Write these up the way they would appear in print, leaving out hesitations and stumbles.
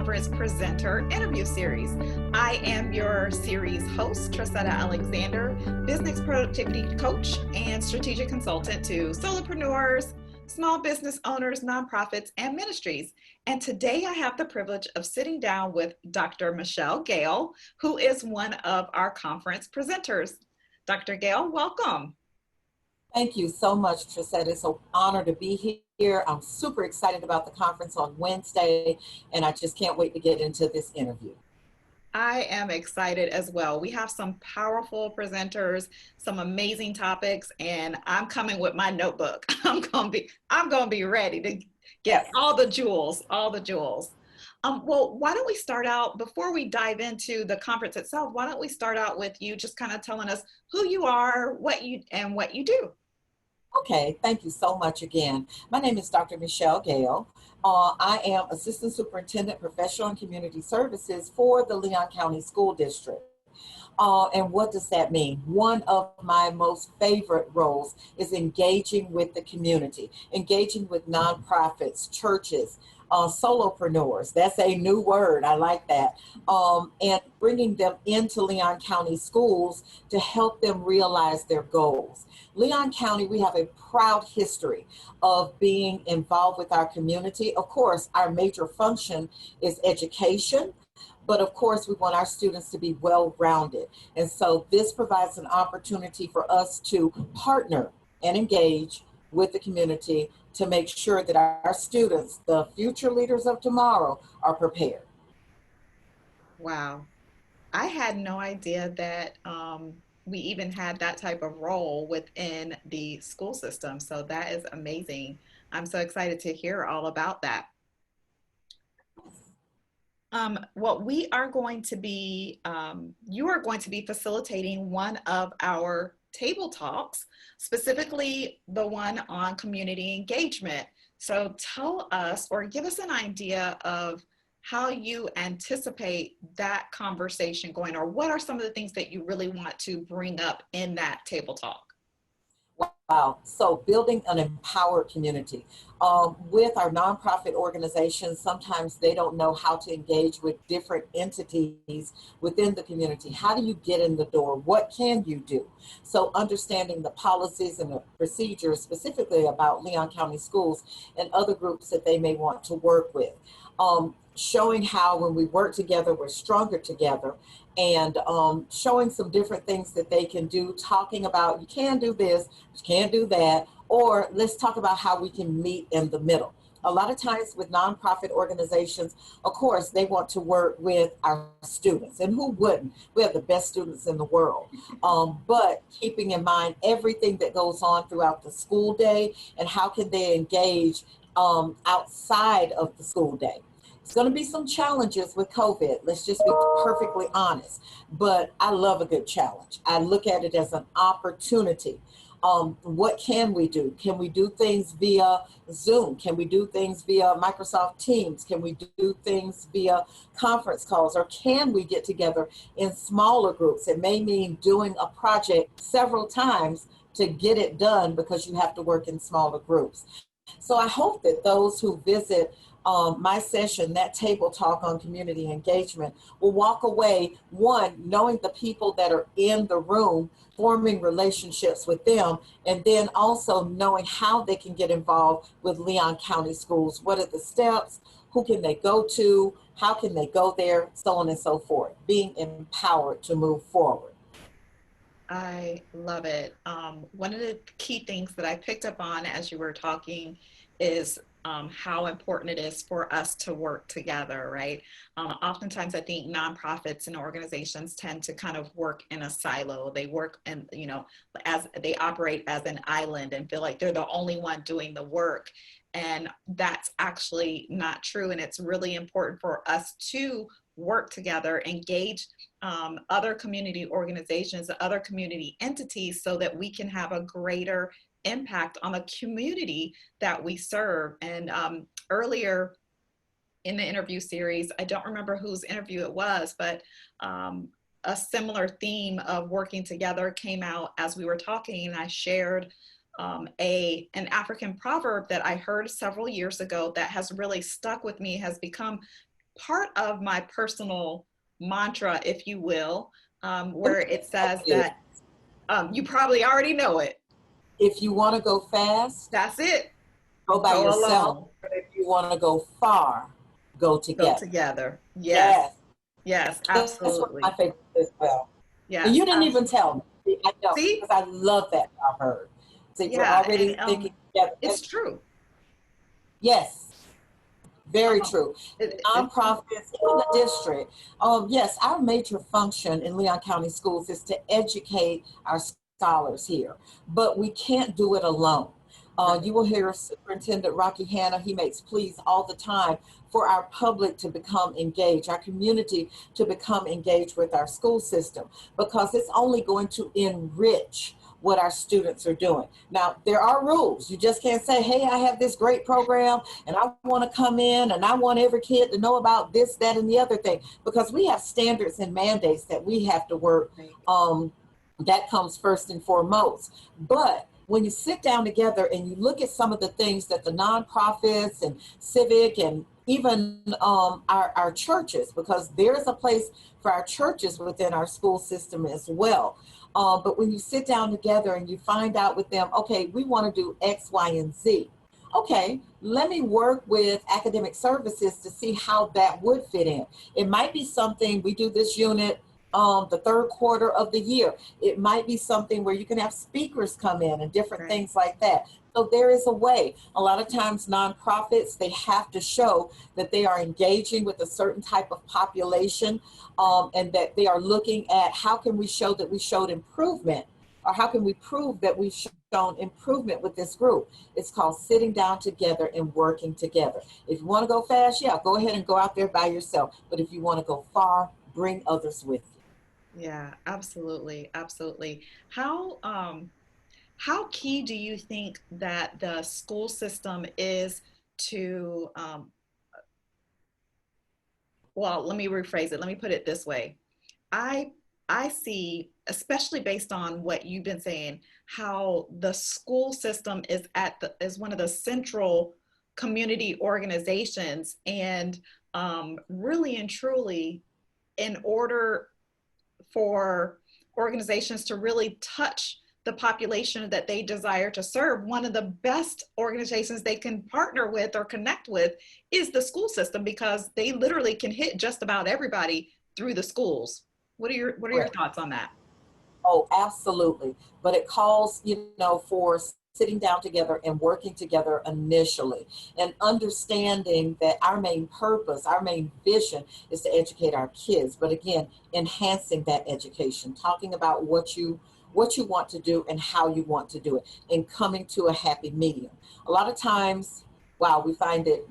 conference presenter interview series. I am your series host, Trissetta Alexander, business productivity coach and strategic consultant to solopreneurs, small business owners, nonprofits, and ministries. And today I have the privilege of sitting down with Dr. Michelle Gayle, who is one of our conference presenters. Dr. Gayle, welcome. Thank you so much, Trissetta. It's an honor to be here. I'm super excited about the conference on Wednesday, and I just can't wait to get into this interview. I am excited as well. We have some powerful presenters, some amazing topics, and I'm coming with my notebook. I'm gonna be ready to get all the jewels, all the jewels. Well, why don't we start out, before we dive into the conference itself, why don't we start out with you just kind of telling us who you are, what you do. Okay, thank you so much again. My name is Dr. Michelle Gayle. I am Assistant Superintendent, Professional and Community Services for the Leon County School District. And what does that mean? One of my most favorite roles is engaging with the community, engaging with nonprofits, churches, solopreneurs. That's a new word. I like that. And bringing them into Leon County schools to help them realize their goals. Leon County, we have a proud history of being involved with our community. Of course, our major function is education. But of course, we want our students to be well-rounded. And so this provides an opportunity for us to partner and engage with the community to make sure that our students, the future leaders of tomorrow, are prepared. Wow. I had no idea that we even had that type of role within the school system. So that is amazing. I'm so excited to hear all about that. What we are going to be, you are going to be facilitating one of our table talks, specifically the one on community engagement. So tell us, or give us an idea of how you anticipate that conversation going, or what are some of the things that you really want to bring up in that table talk? Wow. So building an empowered community. With our nonprofit organizations, sometimes they don't know how to engage with different entities within the community. How do you get in the door? What can you do? So understanding the policies and the procedures specifically about Leon County schools and other groups that they may want to work with. Showing how when we work together, we're stronger together, and showing some different things that they can do, talking about you can do this, you can't do that, or let's talk about how we can meet in the middle. A lot of times with nonprofit organizations, of course, they want to work with our students, and who wouldn't? We have the best students in the world, but keeping in mind everything that goes on throughout the school day and how can they engage outside of the school day. It's going to be some challenges with COVID. Let's just be perfectly honest. But I love a good challenge. I look at it as an opportunity. What can we do? Can we do things via Zoom? Can we do things via Microsoft Teams? Can we do things via conference calls? Or can we get together in smaller groups? It may mean doing a project several times to get it done because you have to work in smaller groups. So I hope that those who visit my session, that table talk on community engagement, will walk away, one, knowing the people that are in the room, forming relationships with them, and then also knowing how they can get involved with Leon County schools. What are the steps? Who can they go to? How can they go there? So on and so forth. Being empowered to move forward. I love it. One of the key things that I picked up on as you were talking is how important it is for us to work together, right? Oftentimes I think nonprofits and organizations tend to kind of work in a silo. They work and, as they operate as an island and feel like they're the only one doing the work. And that's actually not true. And it's really important for us to work together, engage other community organizations, other community entities, so that we can have a greater impact on the community that we serve. And earlier in the interview series, I don't remember whose interview it was, but a similar theme of working together came out as we were talking, and I shared an African proverb that I heard several years ago that has really stuck with me, has become part of my personal mantra, if you will, Let me where it tell says you, that you probably already know it. if you want to go fast, That's it. go by Go yourself. alone, But if you want to go far, go go together. together. Yes, Yes, yes, that's one of my absolutely. favorites as well. And Yes, you didn't even absolutely. tell me. I know, See? because I love that proverb. So you're Yeah, already and thinking together. it's true. Yes, very Um, true. it's true. Nonprofits, even the district. Yes, our major function in Leon County Schools is to educate our scholars here, but we can't do it alone. Right. You will hear Superintendent Rocky Hanna, he makes pleas all the time for our public to become engaged, our community to become engaged with our school system, because it's only going to enrich what our students are doing. Now, there are rules. You just can't say, hey, I have this great program and I want to come in and I want every kid to know about this, that, and the other thing, because we have standards and mandates that we have to work. Right. Um, that comes first and foremost. But when you sit down together and you look at some of the things that the nonprofits and civic and even our churches, because there's a place for our churches within our school system as well. But when you sit down together and you find out with them, okay, we want to do X, Y, and Z. Okay, let me work with academic services to see how that would fit in. It might be something we do this unit the third quarter of the year. It might be something where you can have speakers come in and different Right. things like that. So there is a way. A lot of times nonprofits, they have to show that they are engaging with a certain type of population, and that they are looking at how can we show that we showed improvement, or how can we prove that we've shown improvement with this group. It's called sitting down together and working together. If you want to go fast, yeah, go ahead and go out there by yourself. But if you want to go far, bring others with you. Yeah, absolutely, absolutely. How key do you think that the school system is to well, let me rephrase it. Let me put it this way. I I see, especially based on what you've been saying, how the school system is one of the central community organizations, and really and truly, in order for organizations to really touch the population that they desire to serve, one of the best organizations they can partner with or connect with is the school system, because they literally can hit just about everybody through the schools. What are your Correct. thoughts on that? Oh, absolutely. But it calls, for sitting down together and working together initially, and understanding that our main purpose, our main vision is to educate our kids. But again, enhancing that education, talking about what you want to do and how you want to do it, and coming to a happy medium. A lot of times, wow, we find it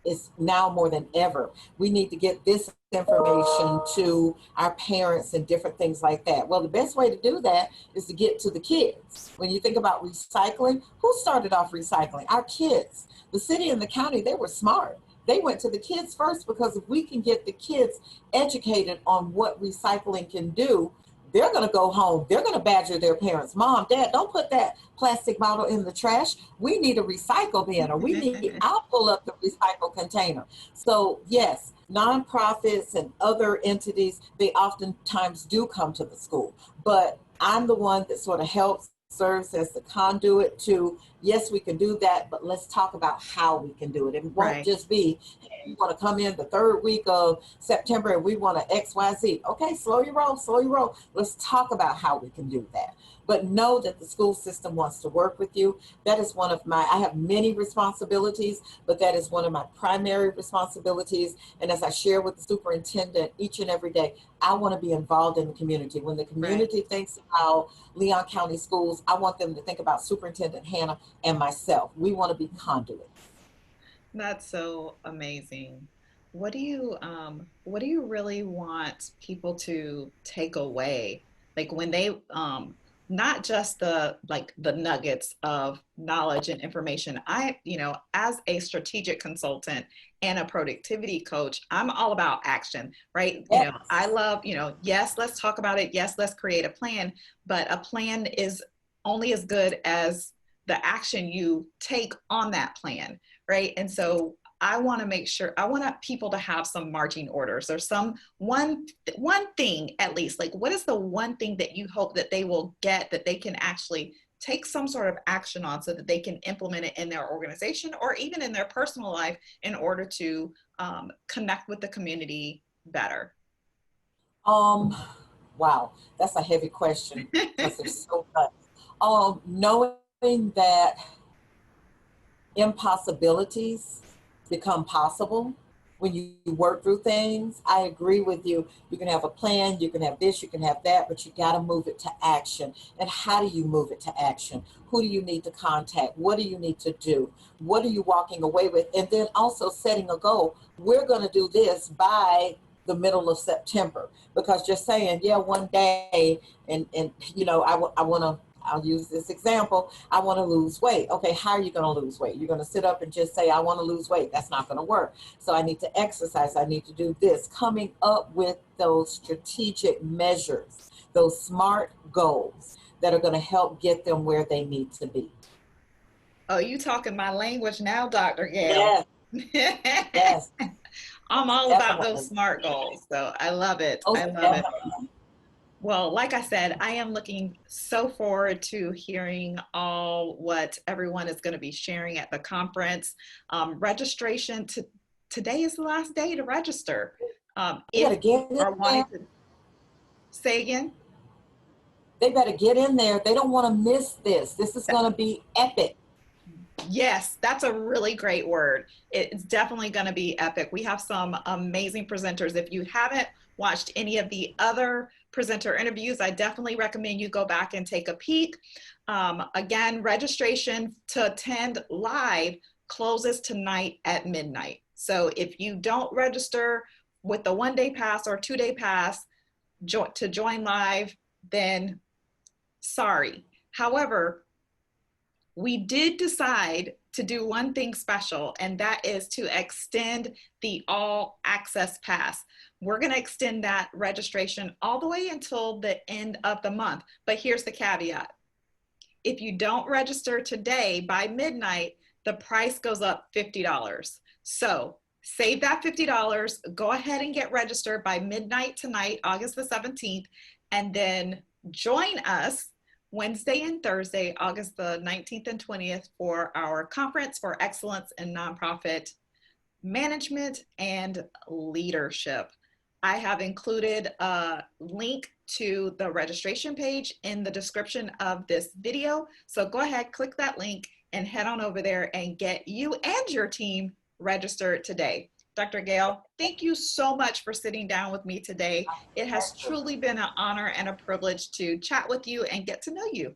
is now more than ever. We need to get this information to our parents and different things like that. Well, the best way to do that is to get to the kids. When you think about recycling, who started off recycling? Our kids. The city and the county, they were smart. They went to the kids first, because if we can get the kids educated on what recycling can do, they're going to go home. They're going to badger their parents. Mom, Dad, don't put that plastic bottle in the trash. We need a recycle bin, or we need, I'll pull up the recycle container. So, yes, nonprofits and other entities, they oftentimes do come to the school. But I'm the one that sort of helps, serves as the conduit to, yes, we can do that, but let's talk about how we can do it. It won't Right. just be, hey, you want to come in the third week of September and we want to XYZ. Okay, slow your roll, slow your roll. Let's talk about how we can do that. But know that the school system wants to work with you. That is one of I have many responsibilities, but that is one of my primary responsibilities. And as I share with the superintendent each and every day, I want to be involved in the community. When the Right. community thinks about Leon County Schools, I want them to think about Superintendent Hannah and myself. We want to be conduits. That's so amazing. What do you really want people to take away? Like when they not just the nuggets of knowledge and information. As a strategic consultant and a productivity coach, I'm all about action, right? I Yes, love, yes, let's talk about it. Yes, let's create a plan, but a plan is only as good as the action you take on that plan, right? And so I want to make sure, I want people to have some marching orders, or some one thing at least. Like, what is the one thing that you hope that they will get, that they can actually take some sort of action on, so that they can implement it in their organization or even in their personal life, in order to connect with the community better? Um, wow, that's a heavy question because there's so much. Knowing that impossibilities become possible when you work through things. I agree with you. You can have a plan, you can have this, you can have that, but you got to move it to action. And how do you move it to action? Who do you need to contact? What do you need to do? What are you walking away with? And then also setting a goal. We're going to do this by the middle of September, because just saying, yeah, one day, and I want to, I'll use this example. I want to lose weight. Okay, how are you going to lose weight? You're going to sit up and just say, I want to lose weight. That's not going to work. So I need to exercise. I need to do this. Coming up with those strategic measures, those SMART goals that are going to help get them where they need to be. Oh, you talking my language now, Dr. Gayle. Yes, yes, I'm all about those definitely. SMART goals. So I love it. Oh, I love it. definitely. Well, like I said, I am looking so forward to hearing all what everyone is going to be sharing at the conference. Registration today is the last day to register. They better If you get in are wanting there. to say again, They better get in there. They don't want to miss this. This is going to be epic. yes, that's a really great word. It's definitely going to be epic. We have some amazing presenters. If you haven't watched any of the other presenter interviews, I definitely recommend you go back and take a peek. Again, registration to attend live closes tonight at midnight. So if you don't register with the 1 day pass or 2 day pass to join live, then sorry. However, we did decide to do one thing special, and that is to extend the all access pass. We're going to extend that registration all the way until the end of the month. But here's the caveat: if you don't register today by midnight, the price goes up $50. So save that $50, go ahead and get registered by midnight tonight, August the 17th, and then join us Wednesday and Thursday, August the 19th and 20th, for our conference for excellence in nonprofit management and leadership. I have included a link to the registration page in the description of this video. So go ahead, click that link, and head on over there and get you and your team registered today. Dr. Gayle, thank you so much for sitting down with me today. It has truly been an honor and a privilege to chat with you and get to know you.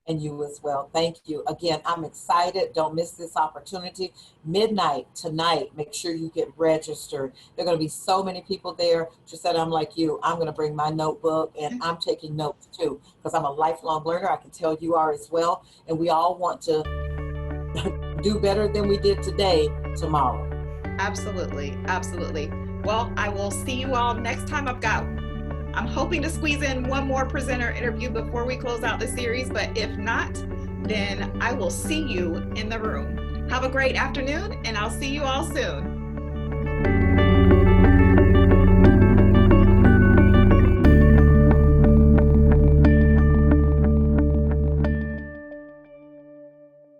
And you as well. Thank you. Again, I'm excited. Don't miss this opportunity. Midnight tonight, make sure you get registered. There are going to be so many people there. Just said, I'm like you. I'm going to bring my notebook, and I'm taking notes too, because I'm a lifelong learner. I can tell you are as well. And we all want to do better than we did today, tomorrow. Absolutely, absolutely. Well, I will see you all next time. I'm hoping to squeeze in one more presenter interview before we close out the series, but if not, then I will see you in the room. Have a great afternoon, and I'll see you all soon.